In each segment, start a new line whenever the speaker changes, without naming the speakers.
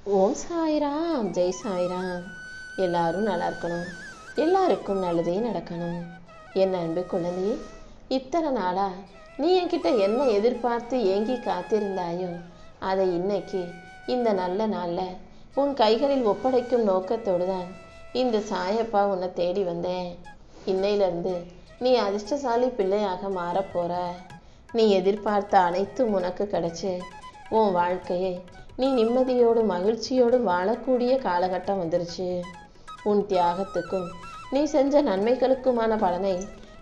ஓம் சாய்ராம், ஜெய் சாய்ராம். எல்லாரும் நல்லா இருக்கணும், எல்லாருக்கும் நல்லதே நடக்கணும். என் அன்பு குழந்தையே, இத்தனை நாளா நீ என்கிட்ட என்ன எதிர்பார்த்து ஏங்கி காத்திருந்தாயோ அதை இன்னைக்கு இந்த நல்ல நாளில் உன் கைகளில் ஒப்படைக்கும் நோக்கத்தோடு தான் இந்த சாயப்பா உன்னை தேடி வந்தேன். இன்னையிலிருந்து நீ அதிர்ஷ்டசாலி பிள்ளையாக மாறப்போற. நீ எதிர்பார்த்த அனைத்தும் உனக்கு கிடைச்சு உன் வாழ்க்கையை நீ நிம்மதியோடு மகிழ்ச்சியோடு வாழக்கூடிய காலகட்டம் வந்துருச்சு. உன் தியாகத்துக்கும் நீ செஞ்ச நன்மைகளுக்குமான பலனை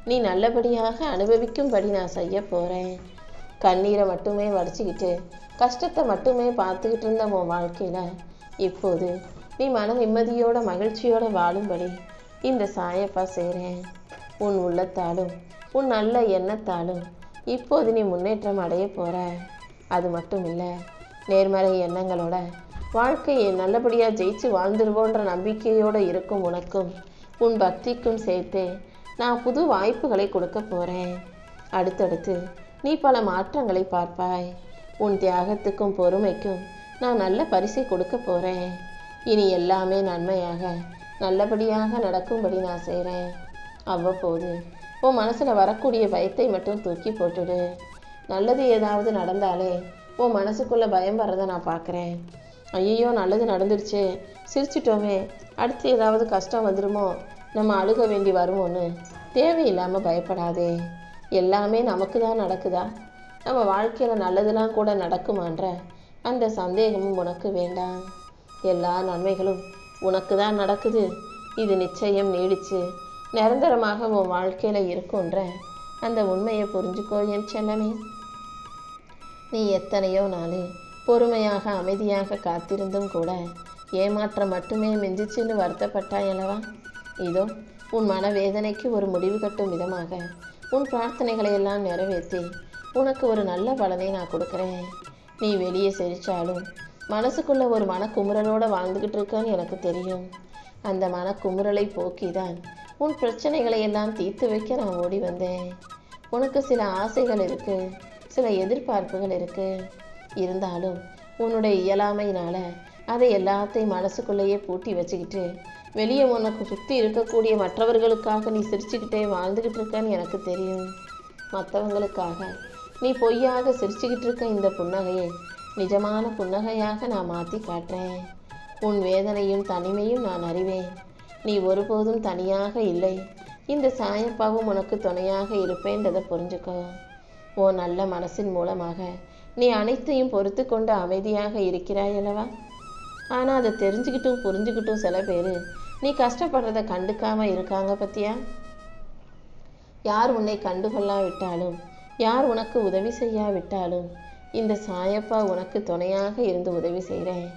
நீ நல்லபடியாக அனுபவிக்கும்படி நான் செய்ய போகிறேன். கண்ணீரை மட்டுமே வடிச்சுக்கிட்டு கஷ்டத்தை மட்டுமே பார்த்துக்கிட்டு இருந்த உன் வாழ்க்கையில் இப்போது நீ மன நிம்மதியோட மகிழ்ச்சியோட வாழும்படி இந்த சாயப்பா செய்கிறேன். உன் உள்ளத்தாலும் உன் நல்ல எண்ணத்தாலும் இப்போது நீ முன்னேற்றம் அடைய போகிற. அது மட்டும் இல்லை, நேர்மறை எண்ணங்களோட வாழ்க்கையை நல்லபடியாக ஜெயிச்சு வாழ்ந்துருவோன்ற நம்பிக்கையோடு இருக்கும் உனக்கும் உன் பக்திக்கும் சேர்த்து நான் புது வாய்ப்புகளை கொடுக்க போகிறேன். அடுத்தடுத்து நீ பல மாற்றங்களை பார்ப்பாய். உன் தியாகத்துக்கும் பொறுமைக்கும் நான் நல்ல பரிசை கொடுக்க போகிறேன். இனி எல்லாமே நன்மையாக நல்லபடியாக நடக்கும்படி நான் செய்கிறேன். அவ்வப்போது உன் மனசில் வரக்கூடிய பயத்தை மட்டும் தூக்கி போட்டுடு. நல்லது ஏதாவது நடந்தாலே உன் மனசுக்குள்ளே பயம் வர்றதை நான் பார்க்குறேன். ஐயோ, நல்லது நடந்துடுச்சு, சிரிச்சிட்டோமே, அடுத்து ஏதாவது கஷ்டம் வந்துடுமோ, நம்ம அழுக வேண்டி வருமோன்னு தேவையில்லாமல் பயப்படாதே. எல்லாமே நமக்கு தான் நடக்குதா? நம்ம வாழ்க்கையில் நல்லதெல்லாம் கூட நடக்குமான்ற அந்த சந்தேகமும் உனக்கு வேண்டாம். எல்லா நன்மைகளும் உனக்கு தான் நடக்குது. இது நிச்சயம் நீடிச்சு நிரந்தரமாக உன் வாழ்க்கையில் இருக்குன்ற அந்த உண்மையை புரிஞ்சுக்கோ என் செல்லமே. நீ எத்தனையோ நாள் பொறுமையாக அமைதியாக காத்திருந்தும் கூட ஏமாற்றம் மட்டுமே மிஞ்சிச்சுன்னு வருத்தப்பட்டாயல்லவா? இதோ உன் மனவேதனைக்கு ஒரு முடிவு கட்டும் விதமாக உன் பிரார்த்தனைகளை எல்லாம் நிறைவேற்றி உனக்கு ஒரு நல்ல பலனை நான் கொடுக்குறேன். நீ வெளியே சிரித்தாலும் மனசுக்குள்ளே ஒரு மனக்குமுறலோடு வாழ்ந்துக்கிட்டு இருக்கான்னு எனக்கு தெரியும். அந்த மனக்குமுறலை போக்கி தான் உன் பிரச்சனைகளை எல்லாம் தீர்த்து வைக்க நான் ஓடி வந்தேன். உனக்கு சில ஆசைகள் இருக்குது, சில எதிர்பார்ப்புகள் இருக்குது. இருந்தாலும் உன்னுடைய இயலாமையினால் அதை எல்லாத்தையும் மனசுக்குள்ளேயே பூட்டி வச்சுக்கிட்டு வெளியே உனக்கு சுற்றி இருக்கக்கூடிய மற்றவர்களுக்காக நீ சிரிச்சுக்கிட்டே வாழ்ந்துக்கிட்டு இருக்கன்னு எனக்கு தெரியும். மற்றவங்களுக்காக நீ பொய்யாக சிரிச்சுக்கிட்டு இருக்க இந்த புன்னகையை நிஜமான புன்னகையாக நான் மாற்றி காட்டுறேன். உன் வேதனையும் தனிமையும் நான் அறிவேன். நீ ஒருபோதும் தனியாக இல்லை. இந்த சாயப்பாவும் உனக்கு துணையாக இருப்பேன்றதை புரிஞ்சுக்கோ. ஓ நல்ல மனசின் மூலமாக நீ அனைத்தையும் பொறுத்து கொண்டு அமைதியாக இருக்கிறாய் அல்லவா? ஆனால் அதை தெரிஞ்சுக்கிட்டும் புரிஞ்சுக்கிட்டும் சில பேர் நீ கஷ்டப்படுறதை கண்டுக்காமல் இருக்காங்க பத்தியா? யார் உன்னை கண்டுகொள்ளாவிட்டாலும், யார் உனக்கு உதவி செய்யாவிட்டாலும் இந்த சாயப்பா உனக்கு துணையாக இருந்து உதவி செய்கிறேன்.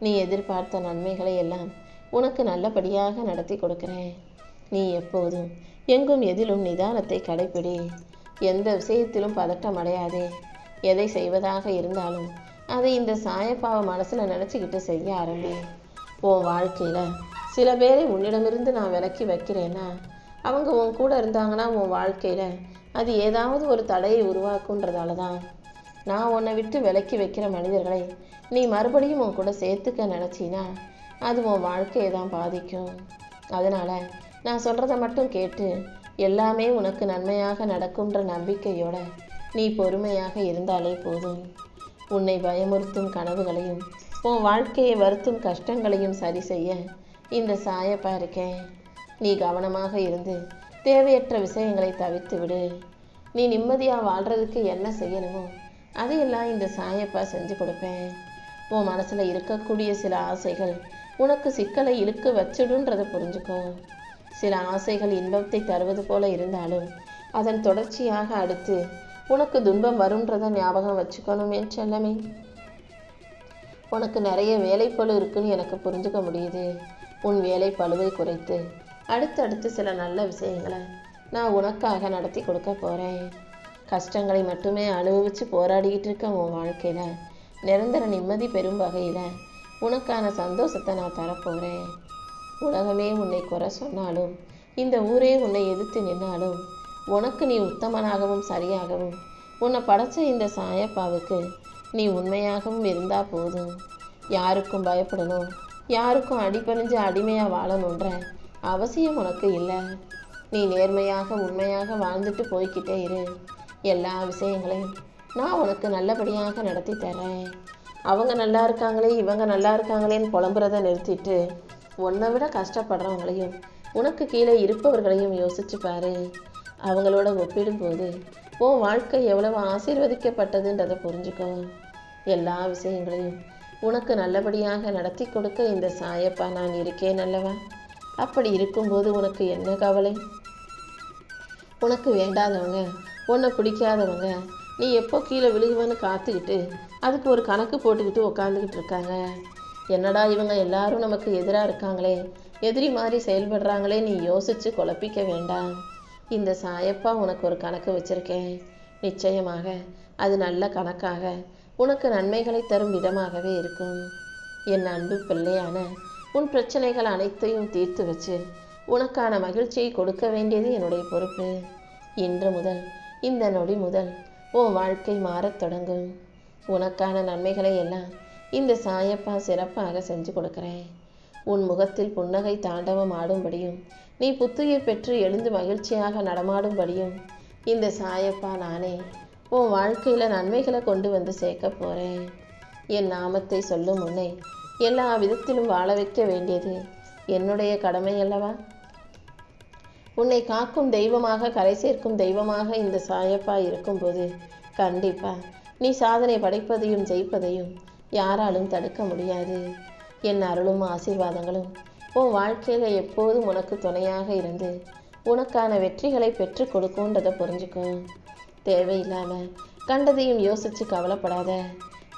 நீ எதிர்பார்த்த நன்மைகளை எல்லாம் உனக்கு நல்லபடியாக நடத்தி கொடுக்குறேன். நீ எப்போதும் எங்கும் எதிலும் நிதானத்தை கடைப்பிடி. எந்த விஷயத்திலும் பதட்டம் அடையாதே. எதை செய்வதாக இருந்தாலும் அதை இந்த சாயப்பாவை மனசில் நினச்சிக்கிட்டு செய்ய ஆரம்பி. உன் வாழ்க்கையில் சில பேரை உன்னிடமிருந்து நான் விலக்கி வைக்கிறேன்னா அவங்க உன் கூட இருந்தாங்கன்னா உன் வாழ்க்கையில் அது ஏதாவது ஒரு தடையை உருவாக்குன்றதால தான். நான் உன்னை விட்டு விலக்கி வைக்கிற மனிதர்களை நீ மறுபடியும் உன் கூட சேர்த்துக்க நினச்சின்னா அது உன் வாழ்க்கையை தான் பாதிக்கும். அதனால் நான் சொல்கிறத மட்டும் கேட்டு எல்லாமே உனக்கு நன்மையாக நடக்கும்ன்ற நம்பிக்கையோட நீ பொறுமையாக இருந்தாலே போதும். உன்னை பயமுறுத்தும் கனவுகளையும் உன் வாழ்க்கையை வருத்தும் கஷ்டங்களையும் சரி செய்ய இந்த சாயப்பா இருக்கேன். நீ கவனமாக இருந்து தேவையற்ற விஷயங்களை தவிர்த்து விடு. நீ நிம்மதியாக வாழ்கிறதுக்கு என்ன செய்யணுமோ அதையெல்லாம் இந்த சாயப்பா செஞ்சு கொடுப்பேன். உன் மனசில் இருக்கக்கூடிய சில ஆசைகள் உனக்கு சிக்கலை இழுக்க வச்சிடுன்றதை புரிஞ்சுக்கோ. சில ஆசைகள் இன்பத்தை தருவது போல இருந்தாலும் அதன் தொடர்ச்சியாக அடுத்து உனக்கு துன்பம் வரும்ன்றதை ஞாபகம் வச்சுக்கணும் என் செல்லமே. உனக்கு நிறைய வேலைப்பளு இருக்குன்னு எனக்கு புரிஞ்சுக்க முடியுது. உன் வேலை பளுவை குறைத்து அடுத்தடுத்து சில நல்ல விஷயங்களை நான் உனக்காக நடத்தி கொடுக்க போகிறேன். கஷ்டங்களை மட்டுமே அனுபவித்து போராடிக்கிட்டு இருக்க உன் வாழ்க்கையில் நிரந்தர நிம்மதி பெறும் வகையில் உனக்கான சந்தோஷத்தை நான் தரப்போகிறேன். உலகமே உன்னை குறை சொன்னாலும், இந்த ஊரே உன்னை எதிர்த்து நின்னாலும் உனக்கு நீ உத்தமனாகவும் சரியாகவும் உன்னை படைச்ச இந்த சாயப்பாவுக்கு நீ உண்மையாகவும் இருந்தால் போதும். யாருக்கும் பயப்படணும், யாருக்கும் அடிபணிஞ்சு அடிமையாக வாழணுன்ற அவசியம் உனக்கு இல்லை. நீ நேர்மையாக உண்மையாக வாழ்ந்துட்டு போய்கிட்டே இரு. எல்லா விஷயங்களையும் நான் உனக்கு நல்லபடியாக நடத்தி தரேன். அவங்க நல்லா இருக்காங்களே இவங்க நல்லா இருக்காங்களேன்னு புலம்புறதை நிறுத்திட்டு உன்னை விட கஷ்டப்படுறவங்களையும் உனக்கு கீழே இருப்பவர்களையும் யோசிச்சு பாரு. அவங்களோட ஒப்பிடும்போது உன் வாழ்க்கை எவ்வளவு ஆசீர்வதிக்கப்பட்டதுன்றதை புரிஞ்சுக்கோ. எல்லா விஷயங்களையும் உனக்கு நல்லபடியாக நடத்தி கொடுக்க இந்த சாயப்பா நான் இருக்கேன் அல்லவா? அப்படி இருக்கும்போது உனக்கு என்ன கவலை? உனக்கு வேண்டாதவங்க, உன்னை பிடிக்காதவங்க, நீ எப்போ கீழே விழுகுவேன்னு காத்துக்கிட்டு அதுக்கு ஒரு கணக்கு போட்டுக்கிட்டு உக்காந்துக்கிட்டு இருக்காங்க. என்னடா இவங்க எல்லாரும் நமக்கு எதிராக இருக்காங்களே, எதிரி மாதிரி செயல்படுறாங்களே, நீ யோசித்து குழப்பிக்க வேண்டாம். இந்த சாயப்பா உனக்கு ஒரு கணக்கு வச்சுருக்கேன். நிச்சயமாக அது நல்ல கணக்காக உனக்கு நன்மைகளை தரும் விதமாகவே இருக்கும். என் அன்பு பிள்ளையான உன் பிரச்சனைகள் அனைத்தையும் தீர்த்து வச்சு உனக்கான மகிழ்ச்சியை கொடுக்க வேண்டியது என்னுடைய பொறுப்பு. இன்று முதல், இந்த நொடி முதல் உன் வாழ்க்கை மாறத் தொடங்கும். உனக்கான நன்மைகளை எல்லாம் இந்த சாயப்பா சிறப்பாக செஞ்சு கொடுக்குறேன். உன் முகத்தில் புன்னகை தாண்டவம் ஆடும்படியும் நீ புத்துயிர் பெற்று எழுந்து மகிழ்ச்சியாக நடமாடும்படியும் இந்த சாயப்பா நானே உன் வாழ்க்கையில் நன்மைகளை கொண்டு வந்து சேர்க்க போகிறேன். என் நாமத்தை சொல்லும் முன்னே எல்லா விதத்திலும் வாழ வைக்க வேண்டியது என்னுடைய கடமை அல்லவா? உன்னை காக்கும் தெய்வமாக, கரை சேர்க்கும் தெய்வமாக இந்த சாயப்பா இருக்கும்போது கண்டிப்பா நீ சாதனை படைப்பதையும் ஜெயிப்பதையும் யாராலும் தடுக்க முடியாது. என் அருளும் ஆசீர்வாதங்களும் உன் வாழ்க்கையில் எப்போதும் உனக்கு துணையாக இருந்து உனக்கான வெற்றிகளை பெற்று கொடுக்கும்ன்றதை புரிஞ்சுக்கும். தேவையில்லாமல் கண்டதையும் யோசித்து கவலைப்படாத.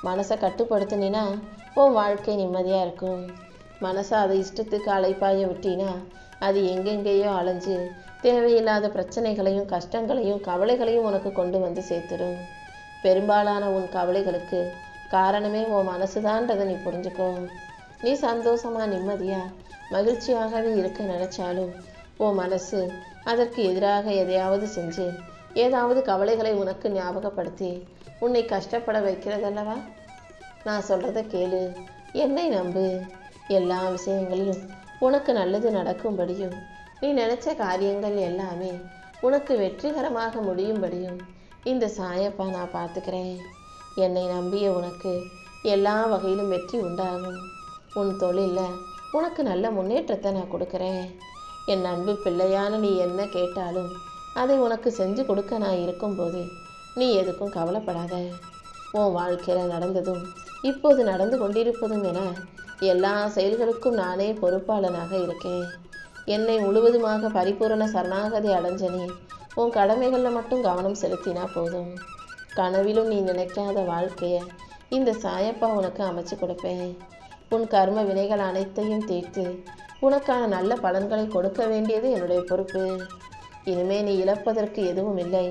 மனசை கட்டுப்படுத்தினா உன் வாழ்க்கை நிம்மதியாக இருக்கும். மனசை அதை இஷ்டத்துக்கு அலைப்பாய விட்டினா அது எங்கெங்கேயோ அலைஞ்சு தேவையில்லாத பிரச்சனைகளையும் கஷ்டங்களையும் கவலைகளையும் உனக்கு கொண்டு வந்து சேர்த்துடும். பெரும்பாலான உன் கவலைகளுக்கு காரணமே உன் மனசுதான்றதை நீ புரிஞ்சுக்கோ. நீ சந்தோஷமா நிம்மதியா மகிழ்ச்சியாகவே இருக்க நினைச்சாலும் உன் மனசு அதற்கு எதிராக எதையாவது செஞ்சு ஏதாவது கவலைகளை உனக்கு ஞாபகப்படுத்தி உன்னை கஷ்டப்பட வைக்கிறதல்லவா? நான் சொல்றதை கேளு, என்னை நம்பு. எல்லா விஷயங்களிலும் உனக்கு நல்லது நடக்கும்படியும் நீ நினைச்ச காரியங்கள் எல்லாமே உனக்கு வெற்றிகரமாக முடியும்படியும் இந்த சாயப்பா நான் பார்த்துக்கிறேன். என்னை நம்பிய உனக்கு எல்லா வகையிலும் வெற்றி உண்டாகும். உன் தொழிலில் உனக்கு நல்ல முன்னேற்றத்தை நான் கொடுக்குறேன். என் அன்பு பிள்ளையான நீ என்ன கேட்டாலும் அதை உனக்கு செஞ்சு கொடுக்க நான் இருக்கும்போது நீ எதுக்கும் கவலைப்படாத. உன் வாழ்க்கையில் நடந்ததும் இப்போது நடந்து கொண்டிருப்பதும் என எல்லா செயல்களுக்கும் நானே பொறுப்பாளனாக இருக்கேன். என்னை முழுவதுமாக பரிபூரண சரணாகதி அடைஞ்ச நீ உன் கடமைகளில் மட்டும் கவனம் செலுத்தினா போதும். கனவிலும் நீ நினைக்காத வாழ்க்கையை இந்த சாயப்பா உனக்கு அமைச்சு கொடுப்பேன். உன் கர்ம வினைகள் அனைத்தையும் தீர்த்து உனக்கான நல்ல பலன்களை கொடுக்க வேண்டியது என்னுடைய பொறுப்பு. இனிமே நீ இழப்பதற்கு எதுவும் இல்லை,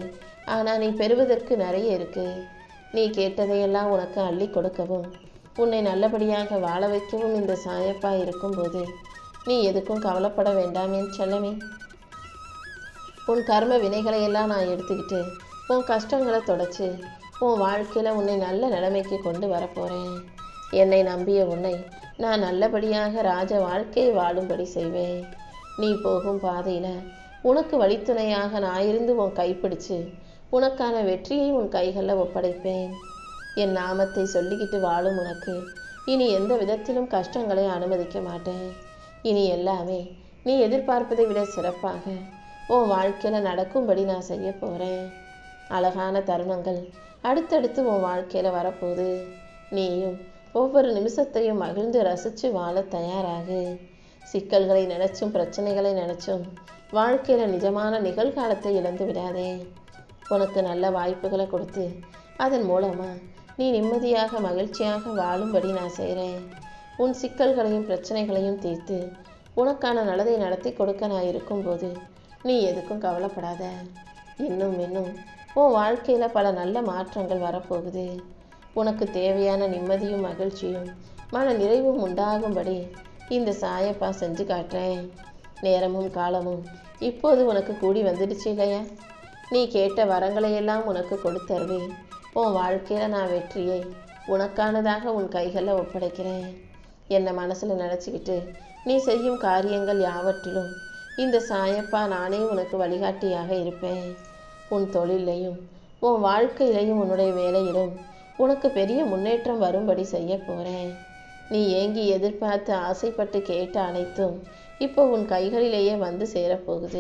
ஆனால் நீ பெறுவதற்கு நிறைய இருக்கு. நீ கேட்டதையெல்லாம் உனக்கு அள்ளி கொடுக்கவும் உன்னை நல்லபடியாக வாழ வைக்கவும் இந்த சாயப்பா இருக்கும்போது நீ எதுக்கும் கவலைப்பட வேண்டாம் என் செல்லமே. உன் கர்ம வினைகளை எல்லாம் நான் எடுத்துக்கிட்டு உன் கஷ்டங்களை தொடச்சு உன் வாழ்க்கையில் உன்னை நல்ல நிலைமைக்கு கொண்டு வரப்போகிறேன். என்னை நம்பிய உன்னை நான் நல்லபடியாக ராஜ வாழ்க்கையை வாழும்படி செய்வேன். நீ போகும் பாதையில் உனக்கு வழித்துணையாக நான் இருந்து உன் கைப்பிடிச்சு உனக்கான வெற்றியை உன் கைகளில் ஒப்படைப்பேன். என் நாமத்தை சொல்லிக்கிட்டு வாழும் உனக்கு இனி எந்த விதத்திலும் கஷ்டங்களை அனுமதிக்க மாட்டேன். இனி எல்லாமே நீ எதிர்பார்ப்பதை விட சிறப்பாக உன் வாழ்க்கையில் நடக்கும்படி நான் செய்ய போகிறேன். அழகான தருணங்கள் அடுத்தடுத்து உன் வாழ்க்கையில் வரப்போகுது. நீயும் ஒவ்வொரு நிமிஷத்தையும் மகிழ்ந்து ரசித்து வாழ தயாராகு. சிக்கல்களை நினைச்சும் பிரச்சனைகளை நினைச்சும் வாழ்க்கையில் நிஜமான நிகழ்காலத்தை இழந்து விடாதே. உனக்கு நல்ல வாய்ப்புகளை கொடுத்து அதன் மூலமாக நீ நிம்மதியாக மகிழ்ச்சியாக வாழும்படி நான் செய்கிறேன். உன் சிக்கல்களையும் பிரச்சனைகளையும் தீர்த்து உனக்கான நல்லதை நடத்தி கொடுக்க நான் இருக்கும்போது நீ எதுக்கும் கவலைப்படாத. இன்னும் உன் வாழ்க்கையில் பல நல்ல மாற்றங்கள் வரப்போகுது. உனக்கு தேவையான நிம்மதியும் மகிழ்ச்சியும் மன நிறைவும் உண்டாகும்படி இந்த சாயப்பா செஞ்சு காட்டுறேன். நேரமும் காலமும் இப்போது உனக்கு கூடி வந்துடுச்சு இல்லையா? நீ கேட்ட வரங்களையெல்லாம் உனக்கு கொடுத்தருவேன். உன் வாழ்க்கையில் நான் வெற்றியை உனக்கானதாக உன் கைகளில் ஒப்படைக்கிறேன். என்னை மனசில் நினச்சிக்கிட்டு நீ செய்யும் காரியங்கள் யாவற்றிலும் இந்த சாயப்பா நானே உனக்கு வழிகாட்டியாக இருப்பேன். உன் தொழிலையும் உன் வாழ்க்கையிலையும் உன்னுடைய வேலையிலும் உனக்கு பெரிய முன்னேற்றம் வரும்படி செய்ய போகிறேன். நீ ஏங்கி எதிர்பார்த்து ஆசைப்பட்டு கேட்ட அனைத்தும் இப்போ உன் கைகளிலேயே வந்து சேரப்போகுது.